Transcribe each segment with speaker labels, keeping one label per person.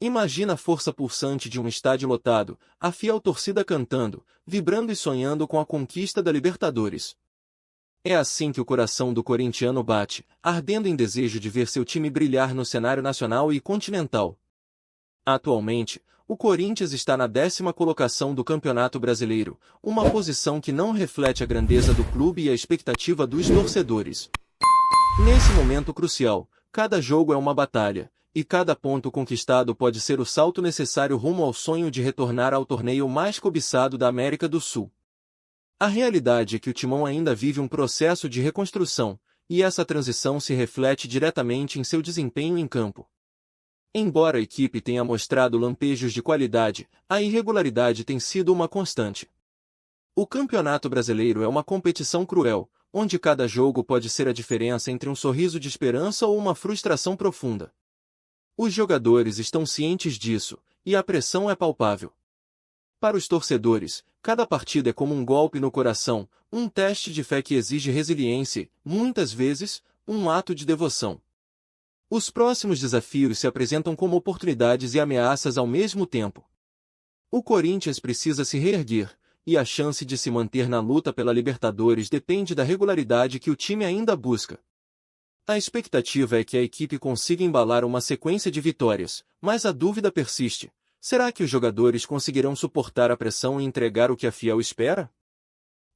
Speaker 1: Imagina a força pulsante de um estádio lotado, a fiel torcida cantando, vibrando e sonhando com a conquista da Libertadores. É assim que o coração do corintiano bate, ardendo em desejo de ver seu time brilhar no cenário nacional e continental. Atualmente, o Corinthians está na 10ª colocação do Campeonato Brasileiro, uma posição que não reflete a grandeza do clube e a expectativa dos torcedores. Nesse momento crucial, cada jogo é uma batalha, e cada ponto conquistado pode ser o salto necessário rumo ao sonho de retornar ao torneio mais cobiçado da América do Sul. A realidade é que o Timão ainda vive um processo de reconstrução, e essa transição se reflete diretamente em seu desempenho em campo. Embora a equipe tenha mostrado lampejos de qualidade, a irregularidade tem sido uma constante. O Campeonato Brasileiro é uma competição cruel, onde cada jogo pode ser a diferença entre um sorriso de esperança ou uma frustração profunda. Os jogadores estão cientes disso, e a pressão é palpável. Para os torcedores, cada partida é como um golpe no coração, um teste de fé que exige resiliência e, muitas vezes, um ato de devoção. Os próximos desafios se apresentam como oportunidades e ameaças ao mesmo tempo. O Corinthians precisa se reerguer, e a chance de se manter na luta pela Libertadores depende da regularidade que o time ainda busca. A expectativa é que a equipe consiga embalar uma sequência de vitórias, mas a dúvida persiste. Será que os jogadores conseguirão suportar a pressão e entregar o que a fiel espera?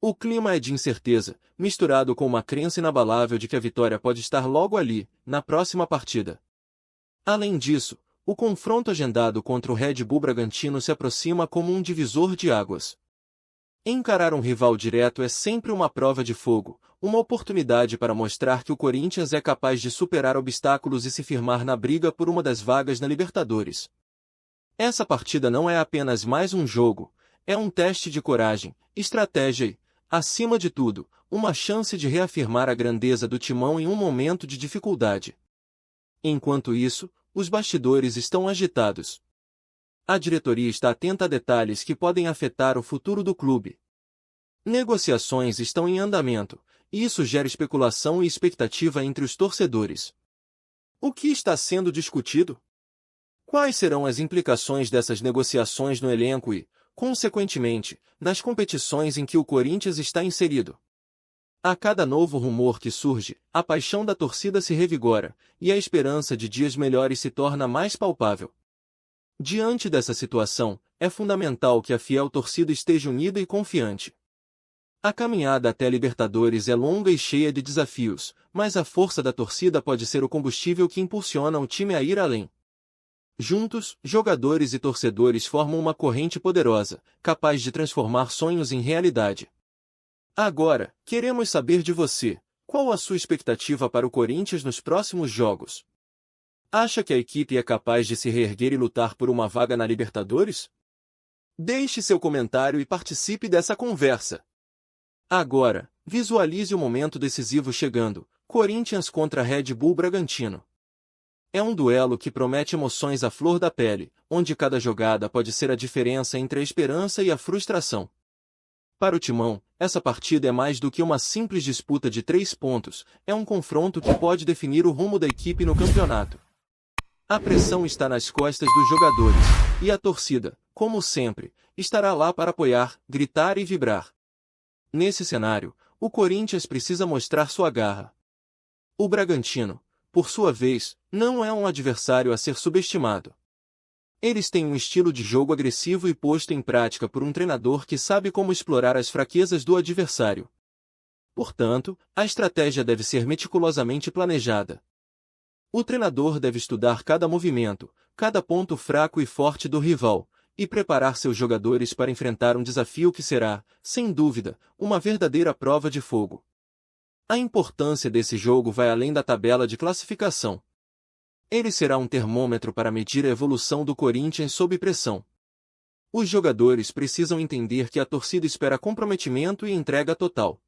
Speaker 1: O clima é de incerteza, misturado com uma crença inabalável de que a vitória pode estar logo ali, na próxima partida. Além disso, o confronto agendado contra o Red Bull Bragantino se aproxima como um divisor de águas. Encarar um rival direto é sempre uma prova de fogo, uma oportunidade para mostrar que o Corinthians é capaz de superar obstáculos e se firmar na briga por uma das vagas na Libertadores. Essa partida não é apenas mais um jogo, é um teste de coragem, estratégia e, acima de tudo, uma chance de reafirmar a grandeza do Timão em um momento de dificuldade. Enquanto isso, os bastidores estão agitados. A diretoria está atenta a detalhes que podem afetar o futuro do clube. Negociações estão em andamento, e isso gera especulação e expectativa entre os torcedores. O que está sendo discutido? Quais serão as implicações dessas negociações no elenco e, consequentemente, nas competições em que o Corinthians está inserido? A cada novo rumor que surge, a paixão da torcida se revigora, e a esperança de dias melhores se torna mais palpável. Diante dessa situação, é fundamental que a fiel torcida esteja unida e confiante. A caminhada até a Libertadores é longa e cheia de desafios, mas a força da torcida pode ser o combustível que impulsiona o time a ir além. Juntos, jogadores e torcedores formam uma corrente poderosa, capaz de transformar sonhos em realidade. Agora, queremos saber de você, qual a sua expectativa para o Corinthians nos próximos jogos? Acha que a equipe é capaz de se reerguer e lutar por uma vaga na Libertadores? Deixe seu comentário e participe dessa conversa. Agora, visualize o momento decisivo chegando, Corinthians contra Red Bull Bragantino. É um duelo que promete emoções à flor da pele, onde cada jogada pode ser a diferença entre a esperança e a frustração. Para o Timão, essa partida é mais do que uma simples disputa de 3 pontos, é um confronto que pode definir o rumo da equipe no campeonato. A pressão está nas costas dos jogadores, e a torcida, como sempre, estará lá para apoiar, gritar e vibrar. Nesse cenário, o Corinthians precisa mostrar sua garra. O Bragantino, por sua vez, não é um adversário a ser subestimado. Eles têm um estilo de jogo agressivo e posto em prática por um treinador que sabe como explorar as fraquezas do adversário. Portanto, a estratégia deve ser meticulosamente planejada. O treinador deve estudar cada movimento, cada ponto fraco e forte do rival, e preparar seus jogadores para enfrentar um desafio que será, sem dúvida, uma verdadeira prova de fogo. A importância desse jogo vai além da tabela de classificação. Ele será um termômetro para medir a evolução do Corinthians sob pressão. Os jogadores precisam entender que a torcida espera comprometimento e entrega total.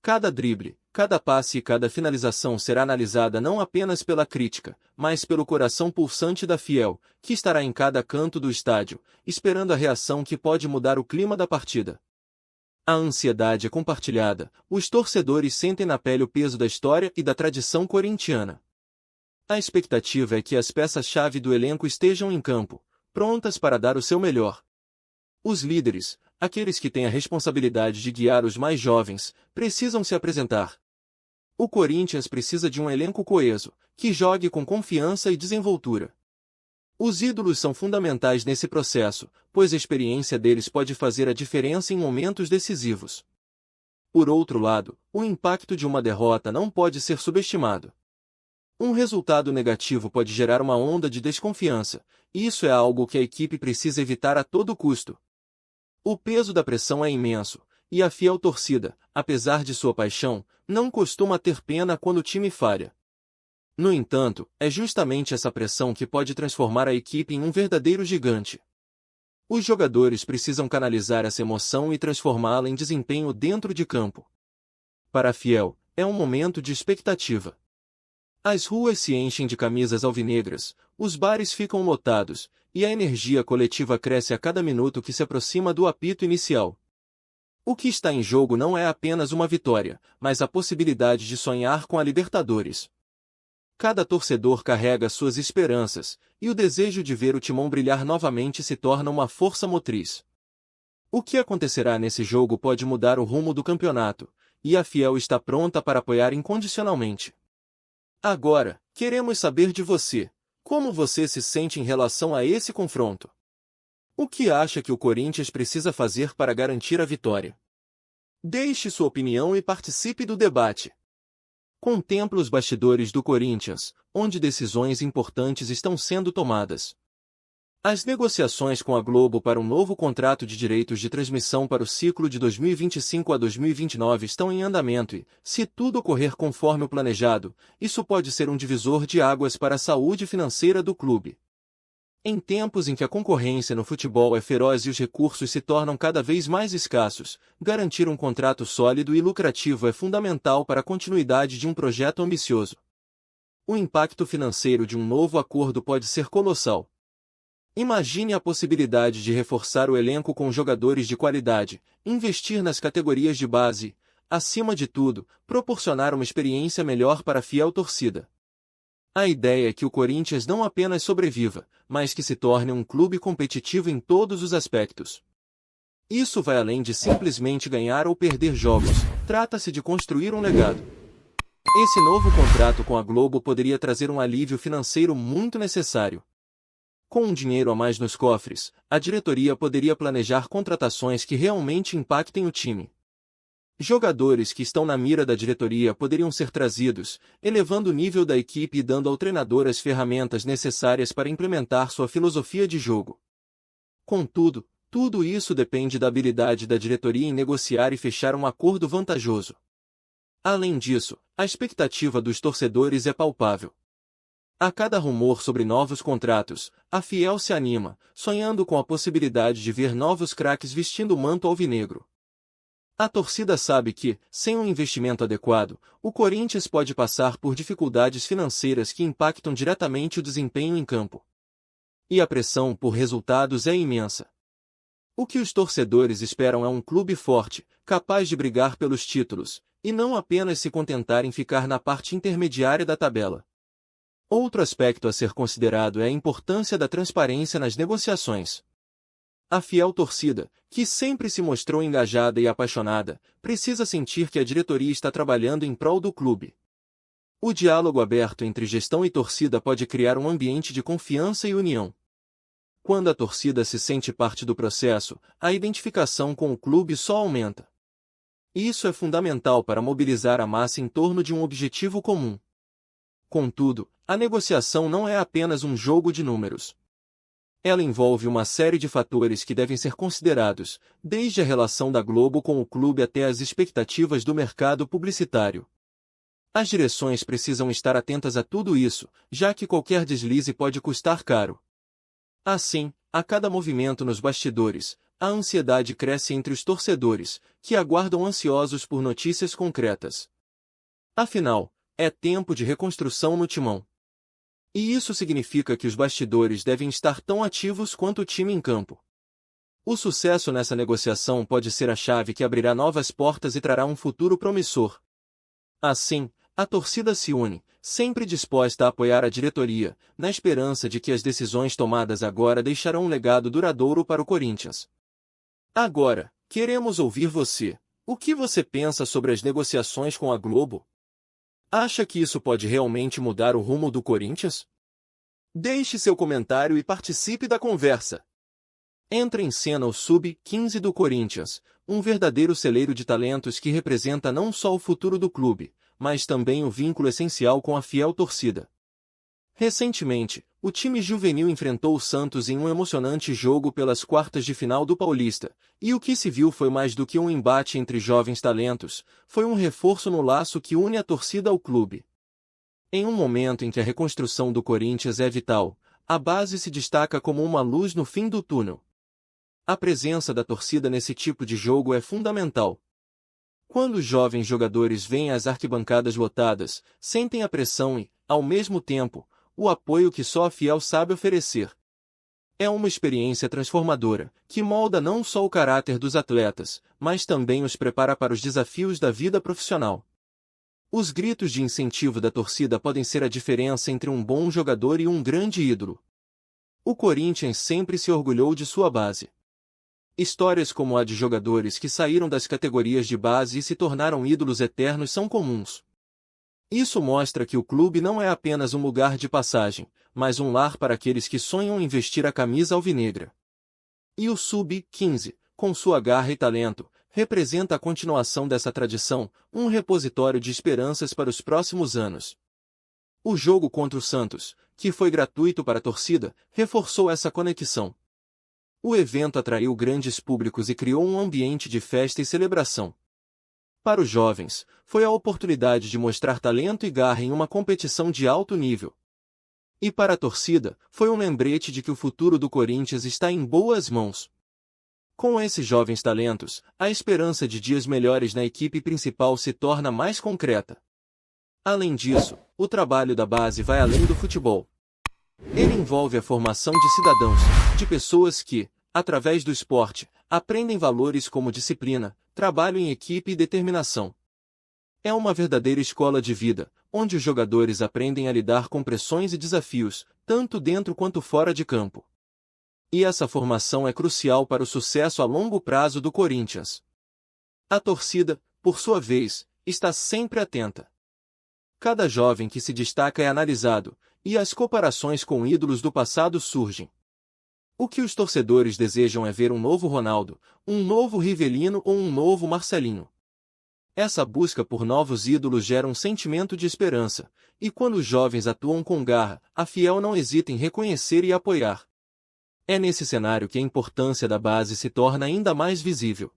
Speaker 1: Cada drible, cada passe e cada finalização será analisada não apenas pela crítica, mas pelo coração pulsante da fiel, que estará em cada canto do estádio, esperando a reação que pode mudar o clima da partida. A ansiedade é compartilhada, os torcedores sentem na pele o peso da história e da tradição corintiana. A expectativa é que as peças-chave do elenco estejam em campo, prontas para dar o seu melhor. Os líderes, aqueles que têm a responsabilidade de guiar os mais jovens, precisam se apresentar. O Corinthians precisa de um elenco coeso, que jogue com confiança e desenvoltura. Os ídolos são fundamentais nesse processo, pois a experiência deles pode fazer a diferença em momentos decisivos. Por outro lado, o impacto de uma derrota não pode ser subestimado. Um resultado negativo pode gerar uma onda de desconfiança, e isso é algo que a equipe precisa evitar a todo custo. O peso da pressão é imenso, e a fiel torcida, apesar de sua paixão, não costuma ter pena quando o time falha. No entanto, é justamente essa pressão que pode transformar a equipe em um verdadeiro gigante. Os jogadores precisam canalizar essa emoção e transformá-la em desempenho dentro de campo. Para a Fiel, é um momento de expectativa. As ruas se enchem de camisas alvinegras, os bares ficam lotados, e a energia coletiva cresce a cada minuto que se aproxima do apito inicial. O que está em jogo não é apenas uma vitória, mas a possibilidade de sonhar com a Libertadores. Cada torcedor carrega suas esperanças, e o desejo de ver o Timão brilhar novamente se torna uma força motriz. O que acontecerá nesse jogo pode mudar o rumo do campeonato, e a Fiel está pronta para apoiar incondicionalmente. Agora, queremos saber de você. Como você se sente em relação a esse confronto? O que acha que o Corinthians precisa fazer para garantir a vitória? Deixe sua opinião e participe do debate. Contemple os bastidores do Corinthians, onde decisões importantes estão sendo tomadas. As negociações com a Globo para um novo contrato de direitos de transmissão para o ciclo de 2025 a 2029 estão em andamento e, se tudo ocorrer conforme o planejado, isso pode ser um divisor de águas para a saúde financeira do clube. Em tempos em que a concorrência no futebol é feroz e os recursos se tornam cada vez mais escassos, garantir um contrato sólido e lucrativo é fundamental para a continuidade de um projeto ambicioso. O impacto financeiro de um novo acordo pode ser colossal. Imagine a possibilidade de reforçar o elenco com jogadores de qualidade, investir nas categorias de base, acima de tudo, proporcionar uma experiência melhor para a fiel torcida. A ideia é que o Corinthians não apenas sobreviva, mas que se torne um clube competitivo em todos os aspectos. Isso vai além de simplesmente ganhar ou perder jogos, trata-se de construir um legado. Esse novo contrato com a Globo poderia trazer um alívio financeiro muito necessário. Com um dinheiro a mais nos cofres, a diretoria poderia planejar contratações que realmente impactem o time. Jogadores que estão na mira da diretoria poderiam ser trazidos, elevando o nível da equipe e dando ao treinador as ferramentas necessárias para implementar sua filosofia de jogo. Contudo, tudo isso depende da habilidade da diretoria em negociar e fechar um acordo vantajoso. Além disso, a expectativa dos torcedores é palpável. A cada rumor sobre novos contratos, a Fiel se anima, sonhando com a possibilidade de ver novos craques vestindo o manto alvinegro. A torcida sabe que, sem um investimento adequado, o Corinthians pode passar por dificuldades financeiras que impactam diretamente o desempenho em campo. E a pressão por resultados é imensa. O que os torcedores esperam é um clube forte, capaz de brigar pelos títulos, e não apenas se contentar em ficar na parte intermediária da tabela. Outro aspecto a ser considerado é a importância da transparência nas negociações. A fiel torcida, que sempre se mostrou engajada e apaixonada, precisa sentir que a diretoria está trabalhando em prol do clube. O diálogo aberto entre gestão e torcida pode criar um ambiente de confiança e união. Quando a torcida se sente parte do processo, a identificação com o clube só aumenta. Isso é fundamental para mobilizar a massa em torno de um objetivo comum. Contudo, a negociação não é apenas um jogo de números. Ela envolve uma série de fatores que devem ser considerados, desde a relação da Globo com o clube até as expectativas do mercado publicitário. As direções precisam estar atentas a tudo isso, já que qualquer deslize pode custar caro. Assim, a cada movimento nos bastidores, a ansiedade cresce entre os torcedores, que aguardam ansiosos por notícias concretas. Afinal, é tempo de reconstrução no Timão. E isso significa que os bastidores devem estar tão ativos quanto o time em campo. O sucesso nessa negociação pode ser a chave que abrirá novas portas e trará um futuro promissor. Assim, A torcida se une, sempre disposta a apoiar a diretoria, na esperança de que as decisões tomadas agora deixarão um legado duradouro para o Corinthians. Agora, queremos ouvir você. O que você pensa sobre as negociações com a Globo? Acha que isso pode realmente mudar o rumo do Corinthians? Deixe seu comentário e participe da conversa. Entra em cena o Sub-15 do Corinthians, um verdadeiro celeiro de talentos que representa não só o futuro do clube, mas também o vínculo essencial com a fiel torcida. Recentemente, o time juvenil enfrentou o Santos em um emocionante jogo pelas quartas de final do Paulista, e o que se viu foi mais do que um embate entre jovens talentos, foi um reforço no laço que une a torcida ao clube. Em um momento em que a reconstrução do Corinthians é vital, a base se destaca como uma luz no fim do túnel. A presença da torcida nesse tipo de jogo é fundamental. Quando os jovens jogadores veem as arquibancadas lotadas, sentem a pressão e, ao mesmo tempo, o apoio que só a fiel sabe oferecer. É uma experiência transformadora, que molda não só o caráter dos atletas, mas também os prepara para os desafios da vida profissional. Os gritos de incentivo da torcida podem ser a diferença entre um bom jogador e um grande ídolo. O Corinthians sempre se orgulhou de sua base. Histórias como a de jogadores que saíram das categorias de base e se tornaram ídolos eternos são comuns. Isso mostra que o clube não é apenas um lugar de passagem, mas um lar para aqueles que sonham em vestir a camisa alvinegra. E o Sub-15, com sua garra e talento, representa a continuação dessa tradição, um repositório de esperanças para os próximos anos. O jogo contra o Santos, que foi gratuito para a torcida, reforçou essa conexão. O evento atraiu grandes públicos e criou um ambiente de festa e celebração. Para os jovens, foi a oportunidade de mostrar talento e garra em uma competição de alto nível. E para a torcida, foi um lembrete de que o futuro do Corinthians está em boas mãos. Com esses jovens talentos, a esperança de dias melhores na equipe principal se torna mais concreta. Além disso, o trabalho da base vai além do futebol. Ele envolve a formação de cidadãos, de pessoas que, através do esporte, aprendem valores como disciplina, trabalho em equipe e determinação. É uma verdadeira escola de vida, onde os jogadores aprendem a lidar com pressões e desafios, tanto dentro quanto fora de campo. E essa formação é crucial para o sucesso a longo prazo do Corinthians. A torcida, por sua vez, está sempre atenta. Cada jovem que se destaca é analisado, e as comparações com ídolos do passado surgem. O que os torcedores desejam é ver um novo Ronaldo, um novo Rivelino ou um novo Marcelinho. Essa busca por novos ídolos gera um sentimento de esperança, e quando os jovens atuam com garra, a fiel não hesita em reconhecer e apoiar. É nesse cenário que a importância da base se torna ainda mais visível.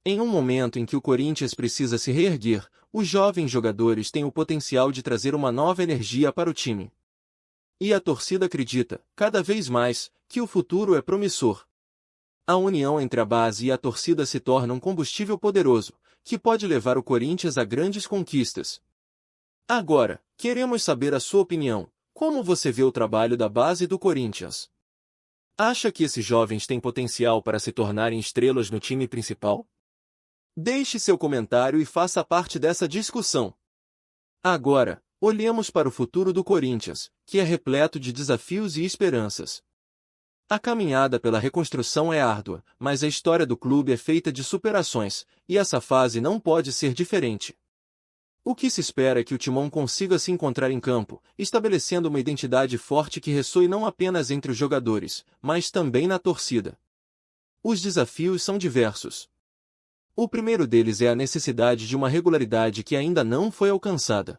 Speaker 1: Em um momento em que o Corinthians precisa se reerguer, os jovens jogadores têm o potencial de trazer uma nova energia para o time. E a torcida acredita, cada vez mais, que o futuro é promissor. A união entre a base e a torcida se torna um combustível poderoso, que pode levar o Corinthians a grandes conquistas. Agora, queremos saber a sua opinião. Como você vê o trabalho da base do Corinthians? Acha que esses jovens têm potencial para se tornarem estrelas no time principal? Deixe seu comentário e faça parte dessa discussão. Agora, olhemos para o futuro do Corinthians, que é repleto de desafios e esperanças. A caminhada pela reconstrução é árdua, mas a história do clube é feita de superações, e essa fase não pode ser diferente. O que se espera é que o Timão consiga se encontrar em campo, estabelecendo uma identidade forte que ressoe não apenas entre os jogadores, mas também na torcida. Os desafios são diversos. O primeiro deles é a necessidade de uma regularidade que ainda não foi alcançada.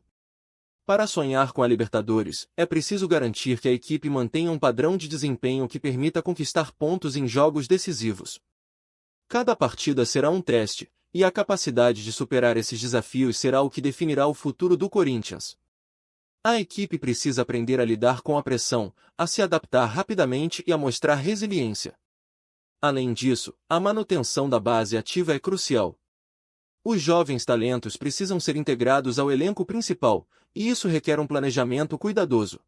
Speaker 1: Para sonhar com a Libertadores, é preciso garantir que a equipe mantenha um padrão de desempenho que permita conquistar pontos em jogos decisivos. Cada partida será um teste, e a capacidade de superar esses desafios será o que definirá o futuro do Corinthians. A equipe precisa aprender a lidar com a pressão, a se adaptar rapidamente e a mostrar resiliência. Além disso, a manutenção da base ativa é crucial. Os jovens talentos precisam ser integrados ao elenco principal, e isso requer um planejamento cuidadoso.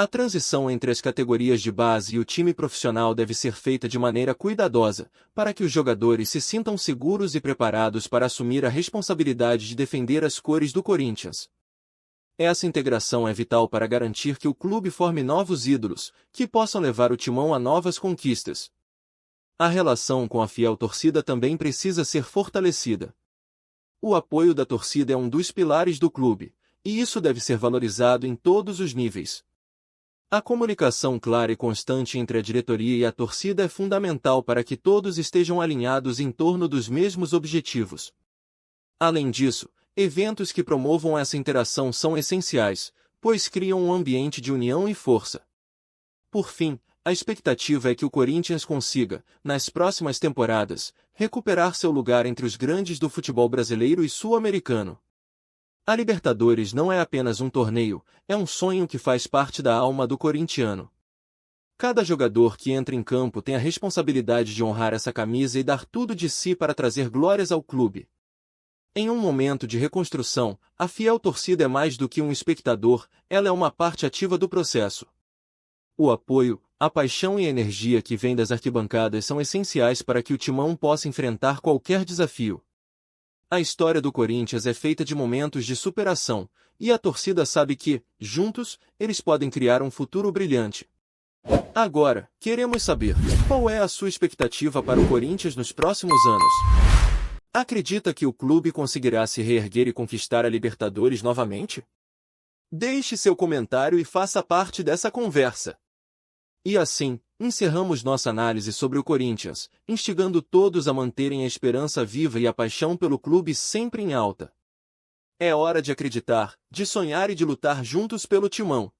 Speaker 1: A transição entre as categorias de base e o time profissional deve ser feita de maneira cuidadosa, para que os jogadores se sintam seguros e preparados para assumir a responsabilidade de defender as cores do Corinthians. Essa integração é vital para garantir que o clube forme novos ídolos, que possam levar o timão a novas conquistas. A relação com a fiel torcida também precisa ser fortalecida. O apoio da torcida é um dos pilares do clube, e isso deve ser valorizado em todos os níveis. A comunicação clara e constante entre a diretoria e a torcida é fundamental para que todos estejam alinhados em torno dos mesmos objetivos. Além disso, eventos que promovam essa interação são essenciais, pois criam um ambiente de união e força. Por fim, a expectativa é que o Corinthians consiga, nas próximas temporadas, recuperar seu lugar entre os grandes do futebol brasileiro e sul-americano. A Libertadores não é apenas um torneio, é um sonho que faz parte da alma do corintiano. Cada jogador que entra em campo tem a responsabilidade de honrar essa camisa e dar tudo de si para trazer glórias ao clube. Em um momento de reconstrução, a fiel torcida é mais do que um espectador, ela é uma parte ativa do processo. O apoio, a paixão e a energia que vem das arquibancadas são essenciais para que o timão possa enfrentar qualquer desafio. A história do Corinthians é feita de momentos de superação, e a torcida sabe que, juntos, eles podem criar um futuro brilhante. Agora, queremos saber, qual é a sua expectativa para o Corinthians nos próximos anos? Acredita que o clube conseguirá se reerguer e conquistar a Libertadores novamente? Deixe seu comentário e faça parte dessa conversa. E assim, encerramos nossa análise sobre o Corinthians, instigando todos a manterem a esperança viva e a paixão pelo clube sempre em alta. É hora de acreditar, de sonhar e de lutar juntos pelo timão.